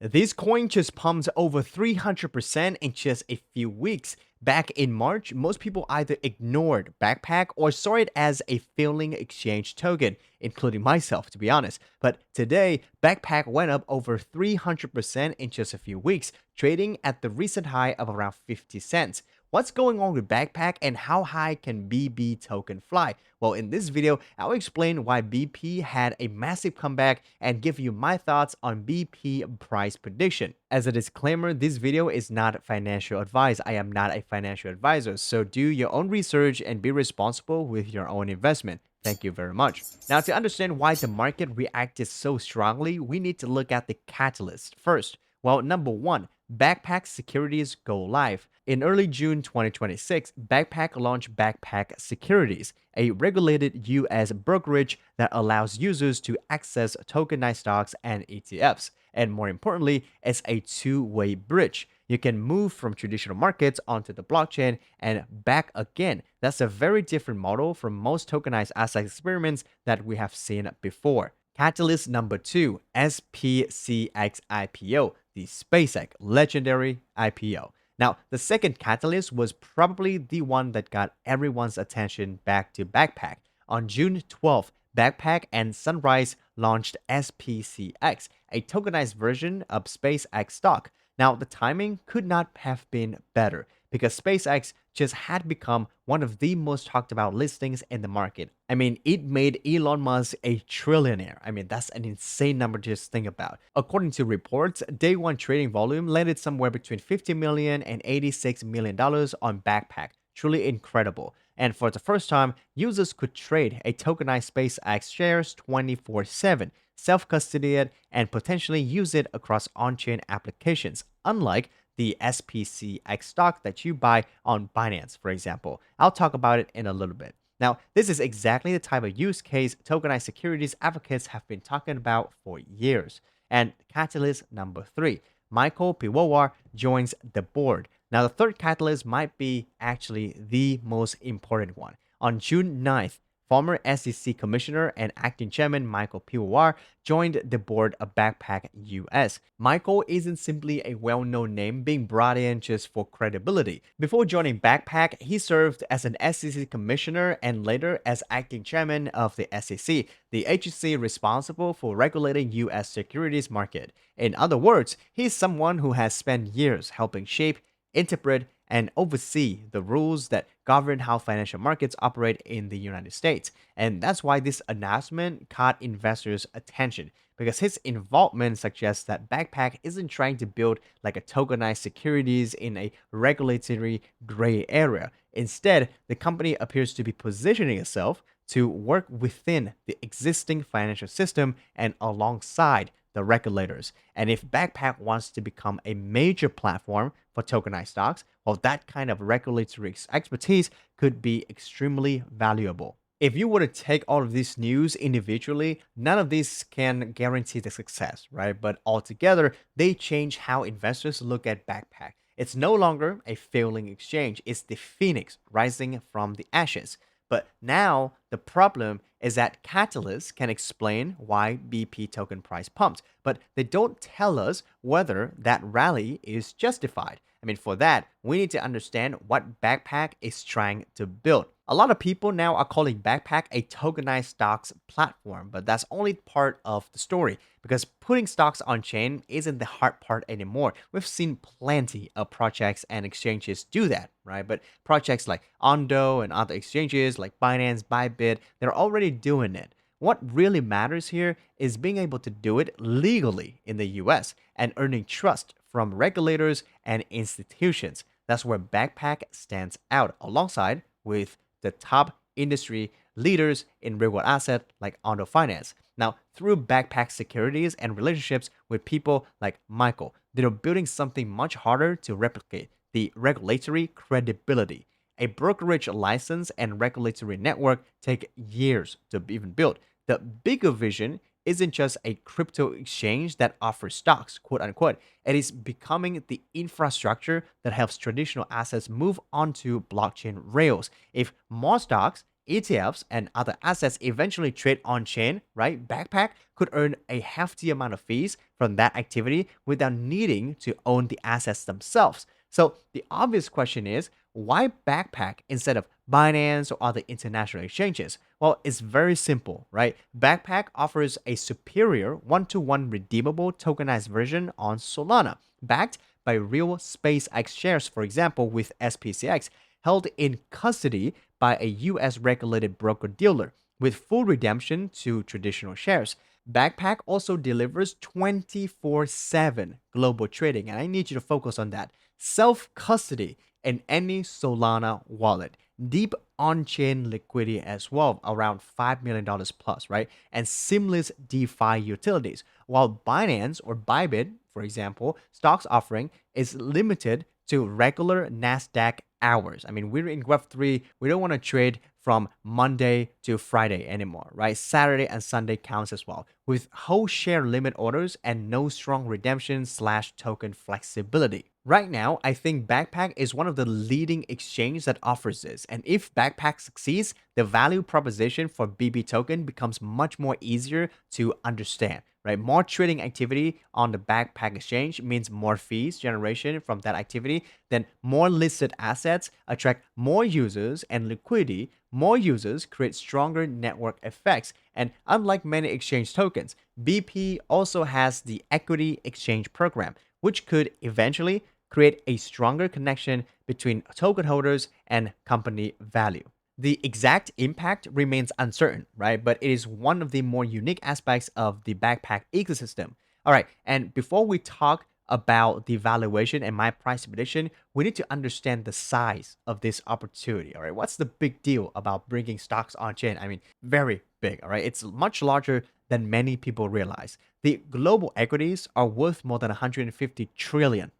This coin just pumped over 300% in just a few weeks. Back in March, most people either ignored Backpack or saw it as a failing exchange token, including myself, to be honest. But today, Backpack went up over 300% in just a few weeks, trading at the recent high of around 50 cents. What's going on with Backpack and how high can BB token fly? Well, in this video, I'll explain why BP had a massive comeback and give you my thoughts on BP price prediction. As a disclaimer, this video is not financial advice. I am not a financial advisor, so do your own research and be responsible with your own investment. Thank you very much. Now, to understand why the market reacted so strongly, we need to look at the catalyst first. Well, number one, Backpack Securities go live. In early June 2026, Backpack launched Backpack Securities, a regulated US brokerage that allows users to access tokenized stocks and ETFs. And more importantly, it's a two-way bridge. You can move from traditional markets onto the blockchain and back again. That's a very different model from most tokenized asset experiments that we have seen before. Catalyst number two, SPCX IPO, the SpaceX legendary IPO. Now, the second catalyst was probably the one that got everyone's attention back to Backpack. On June 12th, Backpack and Sunrise launched SPCX, a tokenized version of SpaceX stock. Now, the timing could not have been better because SpaceX just had become one of the most talked about listings in the market. I mean, it made Elon Musk a trillionaire. I mean, that's an insane number to just think about. According to reports, day one trading volume landed somewhere between $50 million and $86 million on Backpack. Truly incredible. And for the first time, users could trade a tokenized SpaceX shares 24/7, self-custodied, and potentially use it across on-chain applications, unlike the SPCX stock that you buy on Binance, for example. I'll talk about it in a little bit. Now, this is exactly the type of use case tokenized securities advocates have been talking about for years. And catalyst number three, Michael Piwowar joins the board. Now, the third catalyst might be actually the most important one. On June 9th, former SEC Commissioner and acting chairman Michael Piwowar joined the board of Backpack US. Michael isn't simply a well-known name being brought in just for credibility. Before joining Backpack, he served as an SEC Commissioner and later as acting chairman of the SEC, the agency responsible for regulating US securities market. In other words, he's someone who has spent years helping shape, interpret, and oversee the rules that govern how financial markets operate in the United States. And that's why this announcement caught investors' attention, because his involvement suggests that Backpack isn't trying to build like a tokenized securities in a regulatory gray area. Instead, the company appears to be positioning itself to work within the existing financial system and alongside the regulators. And if Backpack wants to become a major platform for tokenized stocks, well, that kind of regulatory expertise could be extremely valuable. If you were to take all of this news individually, none of these can guarantee the success, right? But altogether, they change how investors look at Backpack. It's no longer a failing exchange, it's the phoenix rising from the ashes. But now the problem is that catalysts can explain why BP token price pumped, but they don't tell us whether that rally is justified. I mean, for that, we need to understand what Backpack is trying to build. A lot of people now are calling Backpack a tokenized stocks platform, but that's only part of the story because putting stocks on chain isn't the hard part anymore. We've seen plenty of projects and exchanges do that, right? But projects like Ondo and other exchanges like Binance, Bybit, they're already doing it. What really matters here is being able to do it legally in the US and earning trust from regulators and institutions. That's where Backpack stands out alongside with the top industry leaders in real world asset like Ondo Finance. Now, through Backpack securities and relationships with people like Michael, they're building something much harder to replicate: the regulatory credibility. A brokerage license and regulatory network take years to even build. The bigger vision isn't just a crypto exchange that offers stocks, quote unquote. It is becoming the infrastructure that helps traditional assets move onto blockchain rails. If more stocks ETFs and other assets eventually trade on chain, right? Backpack could earn a hefty amount of fees from that activity without needing to own the assets themselves. So the obvious question is, why Backpack instead of Binance or other international exchanges? Well, it's very simple, right? Backpack offers a superior one-to-one redeemable tokenized version on Solana, backed by real SpaceX shares, for example, with SPCX, held in custody by a US regulated broker dealer, with full redemption to traditional shares. Backpack also delivers 24/7 global trading, and I need you to focus on that. Self custody in any Solana wallet, deep on chain liquidity as well, around $5 million plus, right? And seamless DeFi utilities. While Binance or Bybit, for example, stocks offering is limited to regular NASDAQ hours. I mean, we're in Web3, we don't want to trade from Monday to Friday anymore, right? Saturday and Sunday counts as well, with whole share limit orders and no strong redemption slash token flexibility. Right now, I think Backpack is one of the leading exchanges that offers this. And if Backpack succeeds, the value proposition for BB token becomes much more easier to understand, right? More trading activity on the Backpack exchange means more fees generation from that activity. Then more listed assets attract more users and liquidity. More users create stronger network effects. And unlike many exchange tokens, BP also has the equity exchange program, which could eventually create a stronger connection between token holders and company value. The exact impact remains uncertain, right? But it is one of the more unique aspects of the Backpack ecosystem. All right, and before we talk about the valuation and my price prediction, we need to understand the size of this opportunity. All right, what's the big deal about bringing stocks on chain? I mean, very big. All right, it's much larger than many people realize. The global equities are worth more than $150 trillion.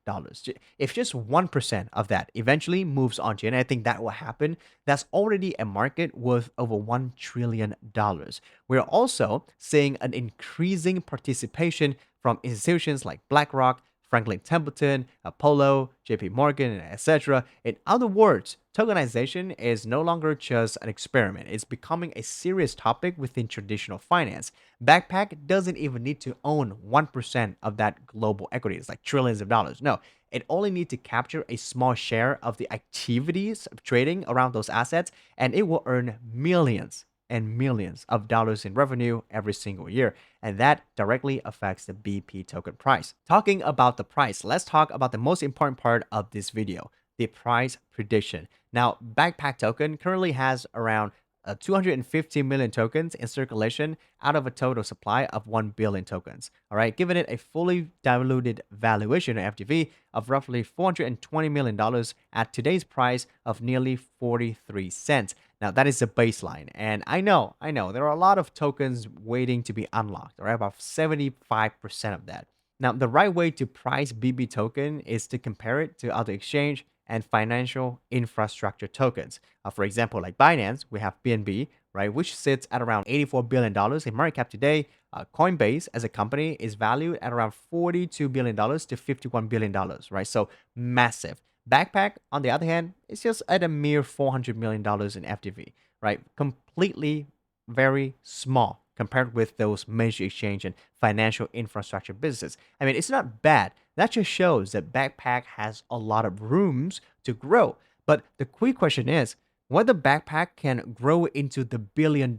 If just 1% of that eventually moves on chain, I think that will happen. That's already a market worth over $1 trillion. We're also seeing an increasing participation from institutions like BlackRock, Franklin Templeton, Apollo, JP Morgan, and etc. In other words, tokenization is no longer just an experiment. It's becoming a serious topic within traditional finance. Backpack doesn't even need to own 1% of that global equity. It's like trillions of dollars. No, it only needs to capture a small share of the activities of trading around those assets, and it will earn millions and millions of dollars in revenue every single year. And that directly affects the BP token price. Talking about the price, let's talk about the most important part of this video, the price prediction. Now, Backpack token currently has around 250 million tokens in circulation out of a total supply of 1 billion tokens. All right, giving it a fully diluted valuation or FDV of roughly $420 million at today's price of nearly 43 cents. Now, that is the baseline. And I know, there are a lot of tokens waiting to be unlocked, all right, about 75% of that. Now, the right way to price BB token is to compare it to other exchange and financial infrastructure tokens. For example, like Binance, we have BNB, right, which sits at around $84 billion in market cap today. Coinbase as a company is valued at around $42 billion to $51 billion, right? So massive. Backpack, on the other hand, is just at a mere $400 million in FDV, right? Completely very small compared with those major exchange and financial infrastructure businesses. I mean, it's not bad. That just shows that Backpack has a lot of rooms to grow. But the quick question is whether Backpack can grow into the $1 billion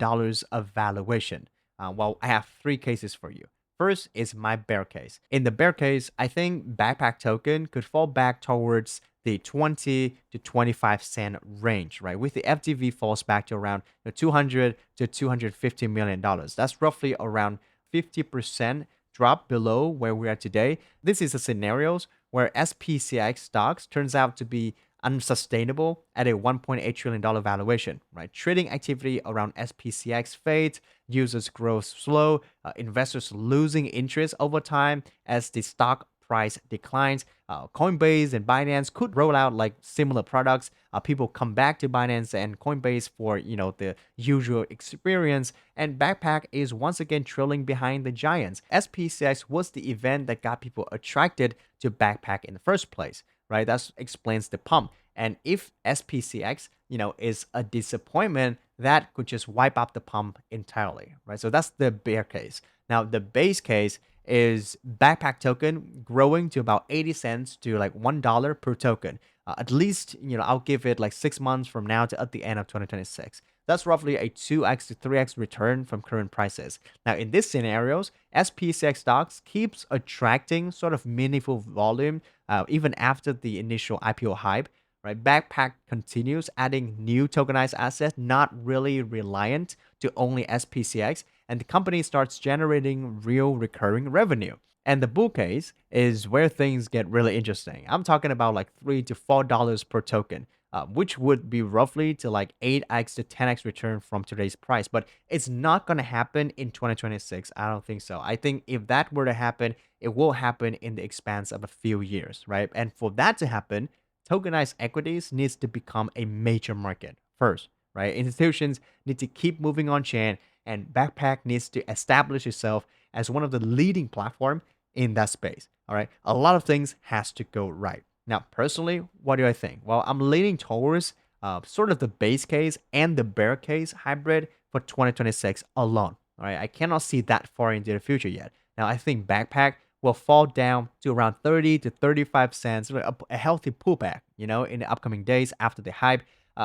of valuation. Well, I have three cases for you. First is my bear case. In the bear case, I think Backpack token could fall back towards the 20 to 25 cent range, right? With the FDV falls back to around 200 to 250 million dollars. That's roughly around 50% drop below where we are today. This is a scenarios where SPCX stocks turns out to be unsustainable at a $1.8 trillion valuation, right? Trading activity around SPCX fades, users growth slow, investors losing interest over time as the stock price declines. Coinbase and Binance could roll out like similar products. People come back to Binance and Coinbase for the usual experience. And Backpack is once again trailing behind the giants. SPCX was the event that got people attracted to Backpack in the first place, right? That explains the pump. And if SPCX, is a disappointment, that could just wipe out the pump entirely, right? So that's the bear case. Now, the base case is Backpack token growing to about 80 cents to like $1 per token. At least, I'll give it like 6 months from now to at the end of 2026. That's roughly a 2x to 3x return from current prices. Now, in these scenarios, SPCX stocks keeps attracting sort of meaningful volume even after the initial IPO hype. Right, Backpack continues adding new tokenized assets, not really reliant to only SPCX, and the company starts generating real recurring revenue. And the bull case is where things get really interesting. I'm talking about like $3 to $4 per token, which would be roughly to like 8x to 10x return from today's price. But it's not going to happen in 2026. I don't think so. I think if that were to happen, it will happen in the expanse of a few years, right? And for that to happen, tokenized equities needs to become a major market first, right? Institutions need to keep moving on chain, and Backpack needs to establish itself as one of the leading platform in that space. All right, a lot of things has to go right. Now, personally, what do I think? Well, I'm leaning towards sort of the base case and the bear case hybrid for 2026 alone. All right, I cannot see that far into the future yet. Now, I think Backpack will fall down to around 30 to 35 cents, a healthy pullback, in the upcoming days after the hype,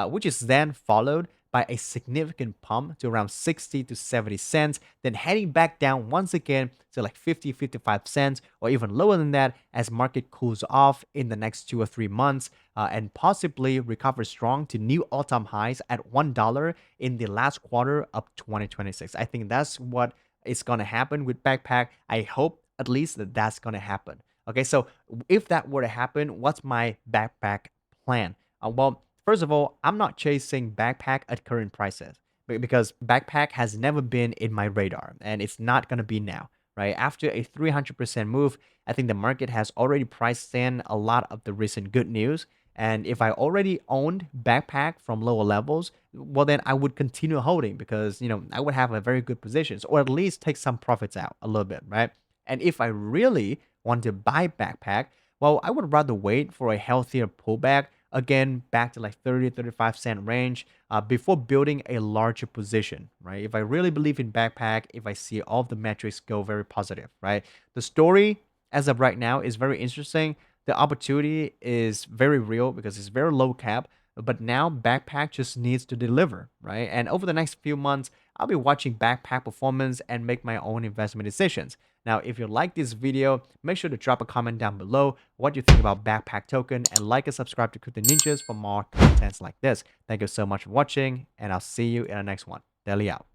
which is then followed by a significant pump to around 60 to 70 cents, then heading back down once again to like 50, 55 cents, or even lower than that as market cools off in the next 2 or 3 months, and possibly recover strong to new all-time highs at $1 in the last quarter of 2026. I think that's what is going to happen with Backpack. I hope at least that's going to happen. Okay, so if that were to happen, what's my Backpack plan? Well, first of all, I'm not chasing Backpack at current prices because Backpack has never been in my radar and it's not going to be now, right? After a 300% move, I think the market has already priced in a lot of the recent good news. And if I already owned Backpack from lower levels, well, then I would continue holding because, I would have a very good positions or at least take some profits out a little bit, right? And if I really want to buy Backpack, well, I would rather wait for a healthier pullback, again, back to like 30, 35 cent range before building a larger position, right? If I really believe in Backpack, if I see all of the metrics go very positive, right? The story as of right now is very interesting. The opportunity is very real because it's very low cap, but now Backpack just needs to deliver, right? And over the next few months, I'll be watching Backpack performance and make my own investment decisions. Now, if you like this video, make sure to drop a comment down below what you think about Backpack token and like and subscribe to CryptoNinjas for more contents like this. Thank you so much for watching, and I'll see you in the next one. Daily out.